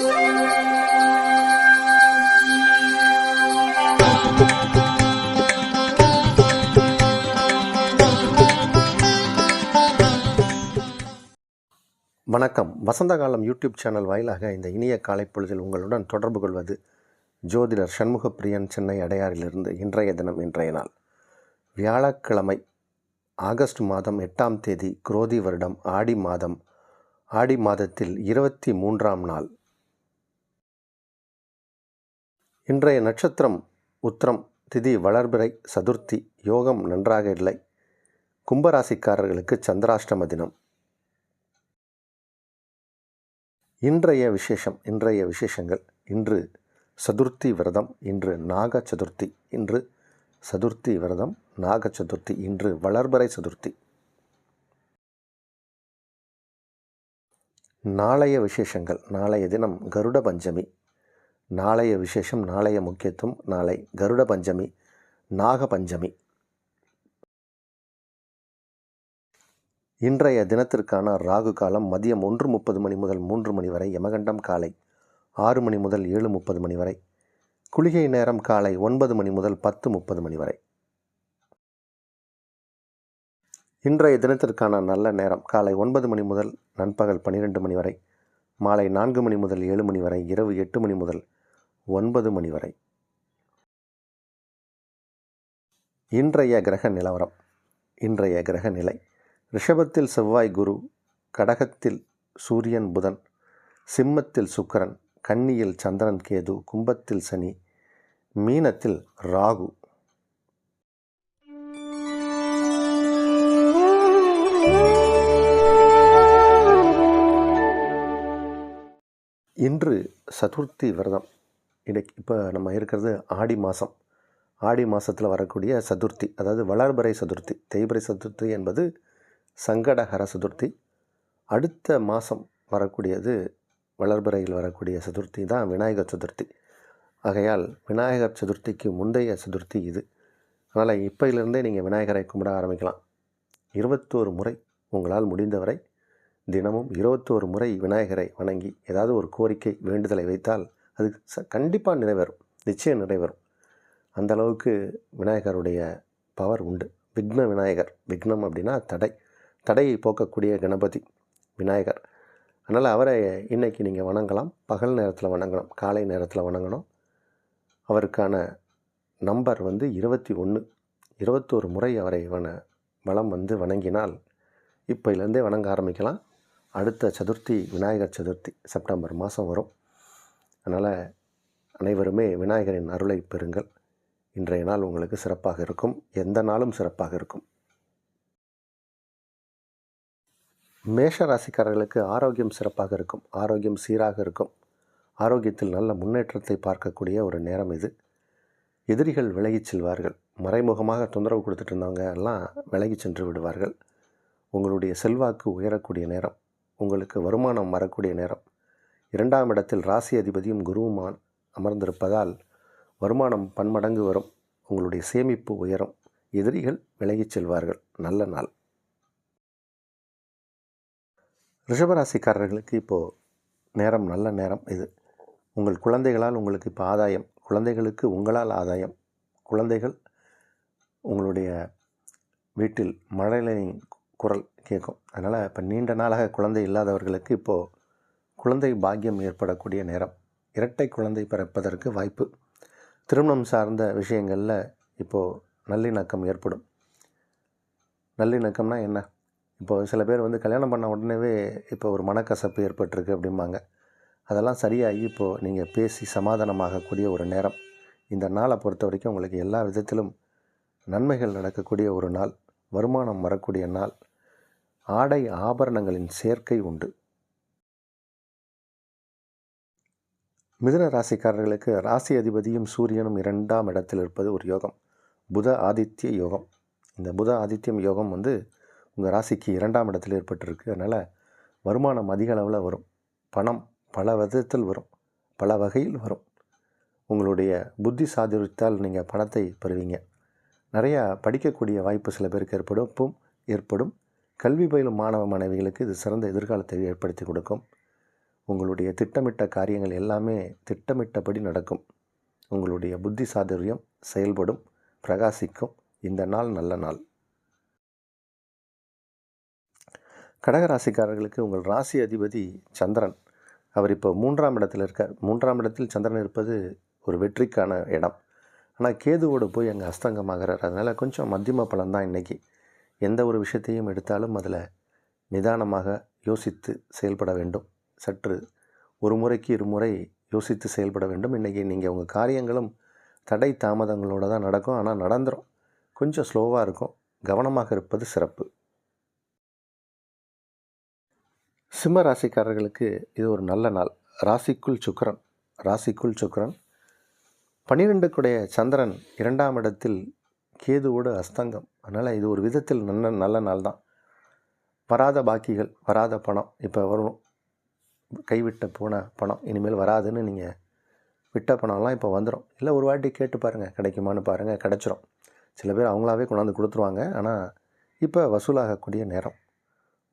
வணக்கம். வசந்த காலம் YouTube channel வாயிலாக இந்த இனிய காலை பொழுதில் உங்களுடன் தொடர்பு கொள்வது ஜோதிடர் சண்முகப்பிரியன், சென்னை அடையாறிலிருந்து. இன்றைய தினம், இன்றைய நாள் வியாழக்கிழமை, ஆகஸ்ட் மாதம் 8ஆம் தேதி, குரோதி வருடம் ஆடி மாதம். ஆடி மாதத்தில் 23ஆம் நாள். இன்றைய நட்சத்திரம் உத்திரம், திதி வளர்பிறை, சதுர்த்தி, யோகம் நன்றாக இல்லை. கும்பராசிக்காரர்களுக்கு சந்திராஷ்டம தினம். இன்றைய விசேஷங்கள்: இன்று சதுர்த்தி விரதம், இன்று நாக சதுர்த்தி. இன்று சதுர்த்தி விரதம், நாக சதுர்த்தி. இன்று வளர்பிறை சதுர்த்தி. நாளைய விசேஷங்கள்: நாளைய தினம் கருட பஞ்சமி. நாளைய விசேஷம், நாளைய முக்கியத்துவம்: நாளை கருட பஞ்சமி, நாக பஞ்சமி. இன்றைய தினத்திற்கான ராகு காலம் மதியம் 1:30 மணி முதல் 3 மணி வரை. யமகண்டம் காலை 6 மணி முதல் 7:30 மணி வரை. குளிகை நேரம் காலை 9 மணி முதல் 10:30 மணி வரை. இன்றைய தினத்திற்கான நல்ல நேரம் காலை 9 மணி முதல் நண்பகல் 12 மணி வரை. மாலை 4 மணி முதல் 7 மணி வரை. இரவு 8 மணி முதல் 9 மணி வரை. இன்றைய கிரக நிலவரம். இன்றைய கிரக நிலை: ரிஷபத்தில் செவ்வாய் குரு, கடகத்தில் சூரியன் புதன், சிம்மத்தில் சுக்கிரன், கன்னியில் சந்திரன் கேது, கும்பத்தில் சனி, மீனத்தில் ராகு. இன்று சதுர்த்தி விரதம். இப்போ நம்ம இருக்கிறது ஆடி மாதம். ஆடி மாதத்தில் வரக்கூடிய சதுர்த்தி, அதாவது வளர்பிறை சதுர்த்தி. தேய்பிறை சதுர்த்தி என்பது சங்கடஹர சதுர்த்தி. அடுத்த மாதம் வரக்கூடியது வளர்பிறையில் வரக்கூடிய சதுர்த்தி தான் விநாயகர் சதுர்த்தி. ஆகையால் விநாயகர் சதுர்த்திக்கு முந்தைய சதுர்த்தி இது. அதனால் இப்போயிலிருந்தே நீங்கள் விநாயகரை கும்பிட ஆரம்பிக்கலாம். 21 முறை உங்களால் முடிந்தவரை தினமும் 21 முறை விநாயகரை வணங்கி ஏதாவது ஒரு கோரிக்கை, வேண்டுதலை வைத்தால் அது கண்டிப்பாக நிறைவேறும், நிச்சயம் நிறைவேறும். அந்த அளவுக்கு விநாயகருடைய பவர் உண்டு. விக்ன விநாயகர். விக்னம் அப்படின்னா தடையை போக்கக்கூடிய கணபதி விநாயகர். அதனால் அவரை இன்றைக்கி நீங்கள் வணங்கலாம். பகல் நேரத்தில் வணங்கணும், காலை நேரத்தில் வணங்கணும். அவருக்கான நம்பர் 21. 21 முறை அவரை வலம் வணங்கினால் இப்போலேருந்தே வணங்க ஆரம்பிக்கலாம். அடுத்த சதுர்த்தி விநாயகர் சதுர்த்தி செப்டம்பர் மாதம் வரும். அதனால் அனைவருமே விநாயகரின் அருளை பெறுங்கள். இன்றைய நாள் உங்களுக்கு சிறப்பாக இருக்கும். எந்த நாளும் சிறப்பாக இருக்கும். மேஷ ராசிக்காரர்களுக்கு ஆரோக்கியம் சிறப்பாக இருக்கும். ஆரோக்கியம் சீராக இருக்கும். ஆரோக்கியத்தில் நல்ல முன்னேற்றத்தை பார்க்கக்கூடிய ஒரு நேரம் இது. எதிரிகள் விலகிச் செல்வார்கள். மறைமுகமாக தொந்தரவு கொடுத்துட்டு இருந்தவங்க எல்லாம் விலகி சென்று விடுவார்கள். உங்களுடைய செல்வாக்கு உயரக்கூடிய நேரம். உங்களுக்கு வருமானம் வரக்கூடிய நேரம். 2ஆம் இடத்தில் ராசி அதிபதியும் குருவும் அமர்ந்திருப்பதால் வருமானம் பன்மடங்கு வரும். உங்களுடைய சேமிப்பு உயரும். எதிரிகள் விலகிச் செல்வார்கள். நல்ல நாள். ரிஷபராசிக்காரர்களுக்கு இப்போது நேரம் நல்ல நேரம் இது. உங்கள் குழந்தைகளால் உங்களுக்கு இப்போ ஆதாயம். குழந்தைகளுக்கு உங்களால் ஆதாயம். குழந்தைகள் உங்களுடைய வீட்டில் மழலை குரல் கேட்கும். அதனால் இப்போ நீண்ட நாளாக குழந்தை இல்லாதவர்களுக்கு இப்போது குழந்தை பாக்கியம் ஏற்படக்கூடிய நேரம். இரட்டை குழந்தை பிறப்பதற்கு வாய்ப்பு. திருமணம் சார்ந்த விஷயங்களில் இப்போது நல்லிணக்கம் ஏற்படும். நல்லிணக்கம்னா என்ன? இப்போது சில பேர் கல்யாணம் பண்ண உடனேவே இப்போ ஒரு மனக்கசப்பு ஏற்பட்டிருக்கு அப்படிம்பாங்க. அதெல்லாம் சரியாகி இப்போது நீங்கள் பேசி சமாதானமாகக்கூடிய ஒரு நேரம். இந்த நாளை பொறுத்த வரைக்கும் உங்களுக்கு எல்லா விதத்திலும் நன்மைகள் நடக்கக்கூடிய ஒரு நாள். வருமானம் வரக்கூடிய நாள். ஆடை ஆபரணங்களின் சேர்க்கை உண்டு. மிதுன ராசிக்காரர்களுக்கு ராசி அதிபதியும் சூரியனும் 2ஆம் இடத்தில் இருப்பது ஒரு யோகம். புத ஆதித்ய யோகம். இந்த புத ஆதித்யம் யோகம் உங்கள் ராசிக்கு 2ஆம் இடத்தில் ஏற்பட்டிருக்கு. அதனால் வருமானம் அதிக அளவில் வரும். பணம் பல விதத்தில் வரும், பல வகையில் வரும். உங்களுடைய புத்தி சாதுரியத்தால் நீங்கள் பணத்தை பெறுவீங்க. நிறையா படிக்கக்கூடிய வாய்ப்பு சில பேருக்கு ஏற்படும். கல்வி பயிலும் மாணவ மாணவிகளுக்கு இது சிறந்த எதிர்காலத்தை ஏற்படுத்தி கொடுக்கும். உங்களுடைய திட்டமிட்ட காரியங்கள் எல்லாமே திட்டமிட்டபடி நடக்கும். உங்களுடைய புத்தி சாதுரியம் செயல்படும், பிரகாசிக்கும். இந்த நாள் நல்ல நாள். கடகராசிக்காரர்களுக்கு உங்கள் ராசி அதிபதி சந்திரன். அவர் இப்போ 3ஆம் இடத்தில் இருக்கார். 3ஆம் இடத்தில் சந்திரன் இருப்பது ஒரு வெற்றிக்கான இடம். ஆனால் கேதுவோடு போய் அங்கே அஸ்தங்கமாகிறார். அதனால் கொஞ்சம் மத்தியம பலன்தான் இன்றைக்கி. எந்த ஒரு விஷயத்தையும் எடுத்தாலும் அதில் நிதானமாக யோசித்து செயல்பட வேண்டும். சற்று ஒரு முறைக்கு இருமுறை யோசித்து செயல்பட வேண்டும். இன்றைக்கி நீங்கள் உங்கள் காரியங்களும் தடை தாமதங்களோடு தான் நடக்கும். ஆனால் நடந்துடும். கொஞ்சம் ஸ்லோவாக இருக்கும். கவனமாக இருப்பது சிறப்பு. சிம்ம ராசிக்காரர்களுக்கு இது ஒரு நல்ல நாள். ராசிக்குள் சுக்கிரன் 12க்குடைய சந்திரன் 2ஆம் இடத்தில் கேதுவோடு அஸ்தங்கம். அதனால் இது ஒரு விதத்தில் நல்ல நாள் தான். வராத பாக்கிகள், வராத பணம் இப்போ வரும். கைவிட்ட போன பணம் இனிமேல் வராதுன்னு நீங்கள் விட்ட பணம்லாம் இப்போ வந்துடும். இல்லை ஒரு வாட்டி கேட்டு பாருங்கள், கிடைக்குமான்னு பாருங்கள், கிடச்சிரும். சில பேர் அவங்களாவே கொண்டாந்து கொடுத்துருவாங்க. ஆனால் இப்போ வசூலாகக்கூடிய நேரம்,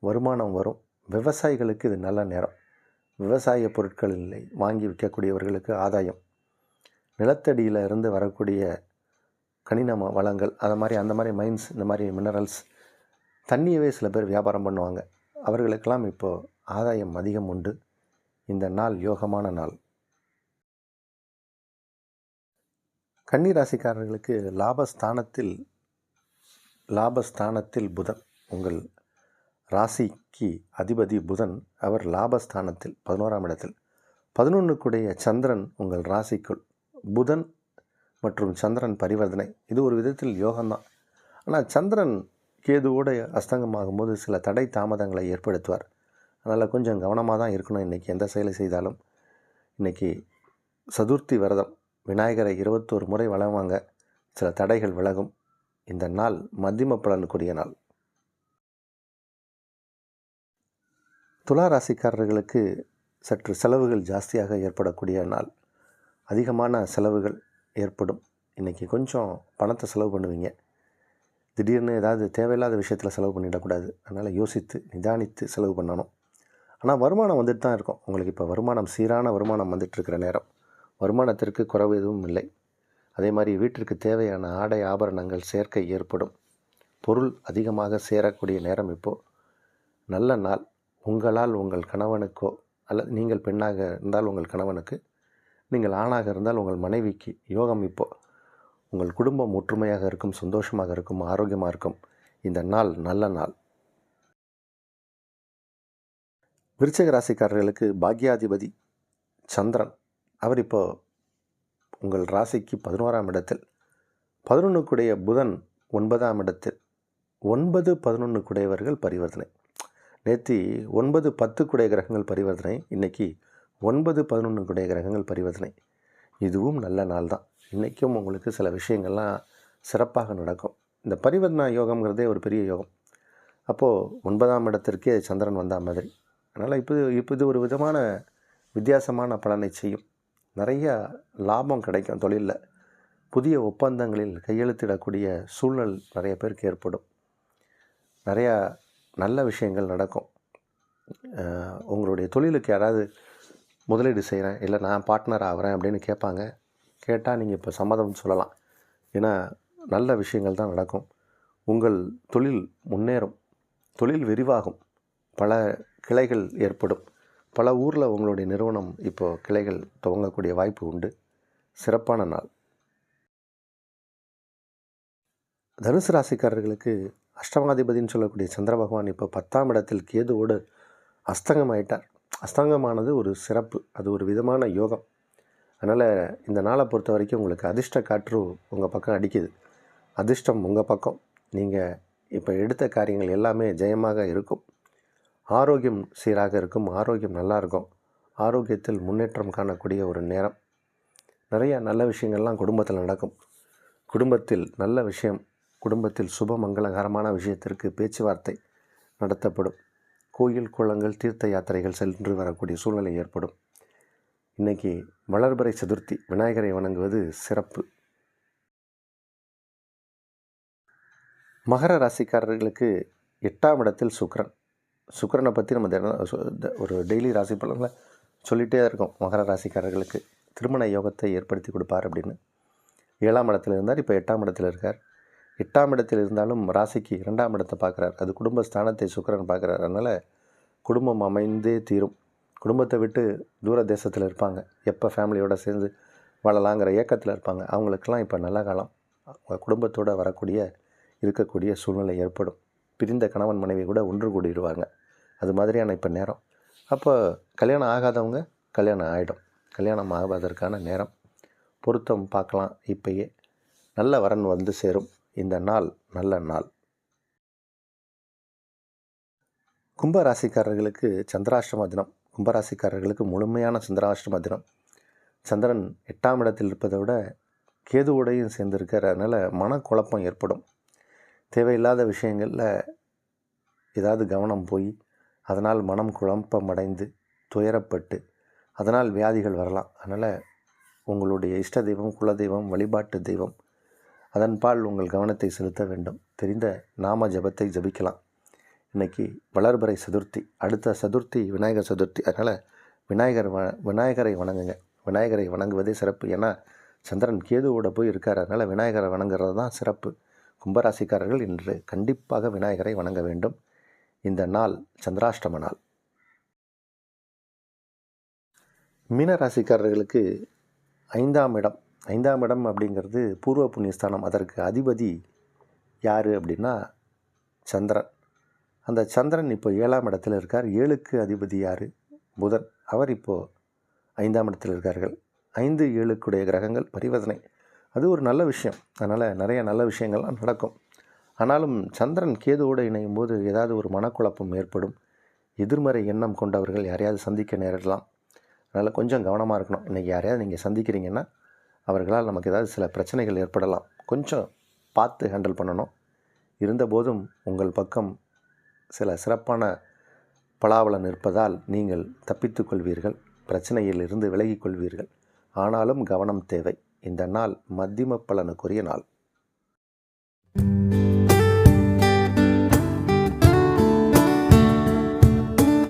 வருமானம் வரும். விவசாயிகளுக்கு இது நல்ல நேரம். விவசாய பொருட்கள் இல்லை வாங்கி விற்கக்கூடியவர்களுக்கு ஆதாயம். நிலத்தடியில் இருந்து வரக்கூடிய கனிம வளங்கள், அந்த மாதிரி மைன்ஸ், இந்த மாதிரி மினரல்ஸ், தண்ணியவே சில பேர் வியாபாரம் பண்ணுவாங்க. அவர்களுக்கெல்லாம் இப்போது ஆதாயம் அதிகம் உண்டு. இந்த நாள் யோகமான நாள். கன்னி ராசிக்காரர்களுக்கு லாபஸ்தானத்தில் புதன். உங்கள் ராசிக்கு அதிபதி புதன். அவர் லாபஸ்தானத்தில் 11ஆம் இடத்தில். 11க்குடைய சந்திரன் உங்கள் ராசிக்குள். புதன் மற்றும் சந்திரன் பரிவர்த்தனை. இது ஒரு விதத்தில் யோகம்தான். ஆனால் சந்திரன் கேதுவோடு அஸ்தங்கமாகும்போது சில தடை தாமதங்களை ஏற்படுத்துவார். அதனால் கொஞ்சம் கவனமாக தான் இருக்கணும். இன்றைக்கி எந்த செயலை செய்தாலும். இன்றைக்கி சதுர்த்தி விரதம், விநாயகரை 21 முறை வளவாங்க. சில தடைகள் விலகும். இந்த நாள் மத்தியம பலனுக்குரிய நாள். துலா ராசிக்காரர்களுக்கு சற்று செலவுகள் ஜாஸ்தியாக ஏற்படக்கூடிய நாள். அதிகமான செலவுகள் ஏற்படும். இன்றைக்கி கொஞ்சம் பணத்தை செலவு பண்ணுவீங்க. திடீர்னு ஏதாவது தேவையில்லாத விஷயத்தில் செலவு பண்ணிடக்கூடாது. அதனால் யோசித்து நிதானித்து செலவு பண்ணணும். ஆனால் வருமானம் வந்துட்டு தான் இருக்கும். உங்களுக்கு இப்போ வருமானம், சீரான வருமானம் வந்துட்டுருக்கிற நேரம். வருமானத்திற்கு குறைவு எதுவும் இல்லை. அதே மாதிரி வீட்டிற்கு தேவையான ஆடை ஆபரணங்கள் சேர்க்கை ஏற்படும். பொருள் அதிகமாக சேரக்கூடிய நேரம் இப்போது. நல்ல நாள். உங்களால் உங்கள் கணவனுக்கோ, அல்லது நீங்கள் பெண்ணாக இருந்தால் உங்கள் கணவனுக்கு, நீங்கள் ஆணாக இருந்தால் உங்கள் மனைவிக்கு யோகம் இப்போது. உங்கள் குடும்பம் ஒற்றுமையாக இருக்கும், சந்தோஷமாக இருக்கும், ஆரோக்கியமாக இருக்கும். இந்த நாள் நல்ல நாள். விருச்சிக ராசிக்காரர்களுக்கு பாக்யாதிபதி சந்திரன். அவர் இப்போ உங்கள் ராசிக்கு 11ஆம் இடத்தில். 11க்குடைய புதன் 9ஆம் இடத்தில். 9, 11க்குடையவர்கள் பரிவர்த்தனை. நேற்று 9, 10க்குடைய கிரகங்கள் பரிவர்த்தனை. இன்றைக்கி 9, 11க்குடைய கிரகங்கள் பரிவர்த்தனை. இதுவும் நல்ல நாள் தான். இன்றைக்கும் உங்களுக்கு சில விஷயங்கள்லாம் சிறப்பாக நடக்கும். இந்த பரிவர்த்தனா யோகம்ங்கிறதே ஒரு பெரிய யோகம். அப்போது 9ஆம் இடத்திற்கே சந்திரன் வந்த மாதிரி. அதனால் இப்போ இது ஒரு விதமான வித்தியாசமான பலனை செய்யும். நிறைய லாபம் கிடைக்கும். தொழிலில் புதிய ஒப்பந்தங்களில் கையெழுத்திடக்கூடிய சூழல் நிறைய பேருக்கு ஏற்படும். நிறையா நல்ல விஷயங்கள் நடக்கும். உங்களுடைய தொழிலுக்கு யாராவது முதலீடு செய்கிறேன், இல்லை நான் பார்ட்னர் ஆகிறேன் அப்படின்னு கேட்பாங்க. கேட்டால் நீங்கள் இப்போ சம்மதம் சொல்லலாம். ஏன்னா நல்ல விஷயங்கள் தான் நடக்கும். உங்கள் தொழில் முன்னேறும், தொழில் விரிவாகும், பல கிளைகள் ஏற்படும். பல ஊரில் உங்களுடைய நிறுவனம் இப்போது கிளைகள் துவங்கக்கூடிய வாய்ப்பு உண்டு. சிறப்பான நாள். தனுசு ராசிக்காரர்களுக்கு அஷ்டமாதிபதினு சொல்லக்கூடிய சந்திர பகவான் இப்போ 10ஆம் இடத்தில் கேதுவோடு அஸ்தங்கமாயிட்டார். அஸ்தங்கமானது ஒரு சிறப்பு, அது ஒரு விதமான யோகம். அதனால் இந்த நாளை பொறுத்த வரைக்கும் உங்களுக்கு அதிர்ஷ்ட காற்று உங்கள் பக்கம் அடிக்குது. அதிர்ஷ்டம் உங்கள் பக்கம். நீங்கள் இப்போ எடுத்த காரியங்கள் எல்லாமே ஜெயமாக இருக்கும். ஆரோக்கியம் சீராக இருக்கும். ஆரோக்கியம் நல்லாயிருக்கும். ஆரோக்கியத்தில் முன்னேற்றம் காணக்கூடிய ஒரு நேரம். நிறைய நல்ல விஷயங்கள்லாம் குடும்பத்தில் நடக்கும். குடும்பத்தில் நல்ல விஷயம், குடும்பத்தில் சுப மங்களகரமான விஷயத்திற்கு பேச்சுவார்த்தை நடத்தப்படும். கோயில் குளங்கள் தீர்த்த யாத்திரைகள் சென்று வரக்கூடிய சூழ்நிலை ஏற்படும். இன்றைக்கி வளர்பிறை சதுர்த்தி, விநாயகரை வணங்குவது சிறப்பு. மகர ராசிக்காரர்களுக்கு 8ஆம் இடத்தில் சுக்கிரன். சுக்கிரனை பற்றி நம்ம ஒரு டெய்லி ராசி பலனில் சொல்லிகிட்டே இருக்கும் மகர ராசிக்காரர்களுக்கு திருமண யோகத்தை ஏற்படுத்தி கொடுப்பார் அப்படின்னு. 7ஆம் இடத்துல இருந்தார், இப்போ 8ஆம் இடத்துல இருக்கார். 8ஆம் இடத்தில் இருந்தாலும் ராசிக்கு 2ஆம் இடத்தை பார்க்குறார். அது குடும்பஸ்தானத்தை சுக்கிரன் பார்க்குறார். அதனால் குடும்பம் அமைந்தே தீரும். குடும்பத்தை விட்டு தூர தேசத்தில் இருப்பாங்க, எப்போ ஃபேமிலியோடு சேர்ந்து வாழலாங்கிற ஏக்கத்தில் இருப்பாங்க. அவங்களுக்கெல்லாம் இப்போ நல்ல காலம். அவங்க குடும்பத்தோடு இருக்கக்கூடிய சூழ்நிலை ஏற்படும். பிரிந்த கணவன் மனைவி கூட ஒன்று கூடிடுவாங்க. அது மாதிரியான இப்போ நேரம். அப்போ கல்யாணம் ஆகாதவங்க கல்யாணம் ஆகிடும். கல்யாணம் ஆவதற்கான நேரம். பொருத்தம் பார்க்கலாம். இப்பயே நல்ல வரன் வந்து சேரும். இந்த நாள் நல்ல நாள். கும்பராசிக்காரர்களுக்கு சந்திராஷ்டம தினம். கும்பராசிக்காரர்களுக்கு முழுமையான சந்திராஷ்டம தினம். சந்திரன் 8ஆம் இடத்தில் இருப்பதை விட கேதுவோடையும் சேர்ந்துருக்கிறதுனால மனக்குழப்பம் ஏற்படும். தேவையில்லாத விஷயங்களில் ஏதாவது கவனம் போய் அதனால் மனம் குழப்பம் அடைந்து துயரப்பட்டு அதனால் வியாதிகள் வரலாம். அதனால் உங்களுடைய இஷ்ட தெய்வம், குலதெய்வம், வழிபாட்டு தெய்வம் அதன்பால் உங்கள் கவனத்தை செலுத்த வேண்டும். தெரிந்த நாம ஜபத்தை ஜபிக்கலாம். இன்றைக்கி வளர்பிறை சதுர்த்தி, அடுத்த சதுர்த்தி விநாயகர் சதுர்த்தி. அதனால் விநாயகரை வணங்குங்க. விநாயகரை வணங்குவதே சிறப்பு. ஏன்னா சந்திரன் கேதுவோட போய் இருக்கார். அதனால் விநாயகரை வணங்குறது தான் சிறப்பு. கும்பராசிக்காரர்கள் இன்று கண்டிப்பாக விநாயகரை வணங்க வேண்டும். இந்த நாள் சந்திராஷ்டம நாள். மீனராசிக்காரர்களுக்கு 5ஆம் இடம். 5ஆம் இடம் அப்படிங்கிறது பூர்வ புண்ணியஸ்தானம். அதற்கு அதிபதி யார் அப்படின்னா சந்திரன். அந்த சந்திரன் இப்போ 7ஆம் இடத்துல இருக்கார். 7க்கு அதிபதி யார்? புதன். அவர் இப்போது 5ஆம் இடத்தில் இருக்கார்கள். 5, 7க்குடைய கிரகங்கள் பரிவர்த்தனை. அது ஒரு நல்ல விஷயம். அதனால் நிறைய நல்ல விஷயங்கள்லாம் நடக்கும். ஆனாலும் சந்திரன் கேதுவோடு இணையும் போது ஏதாவது ஒரு மனக்குழப்பம் ஏற்படும். எதிர்மறை எண்ணம் கொண்டவர்கள் யாரையாவது சந்திக்க நேரிடலாம். அதனால் கொஞ்சம் கவனமாக இருக்கணும். இன்றைக்கி யாரையாவது நீங்கள் சந்திக்கிறீங்கன்னா அவர்களால் நமக்கு ஏதாவது சில பிரச்சனைகள் ஏற்படலாம். கொஞ்சம் பார்த்து ஹேண்டில் பண்ணணும். இருந்தபோதும் உங்கள் பக்கம் சில சிறப்பான பலாபலன் இருப்பதால் நீங்கள் தப்பித்து கொள்வீர்கள். பிரச்சனையில் இருந்து விலகிக் கொள்வீர்கள். ஆனாலும் கவனம் தேவை. இந்த நாள் மத்தியம பலனுக்குரிய நாள்.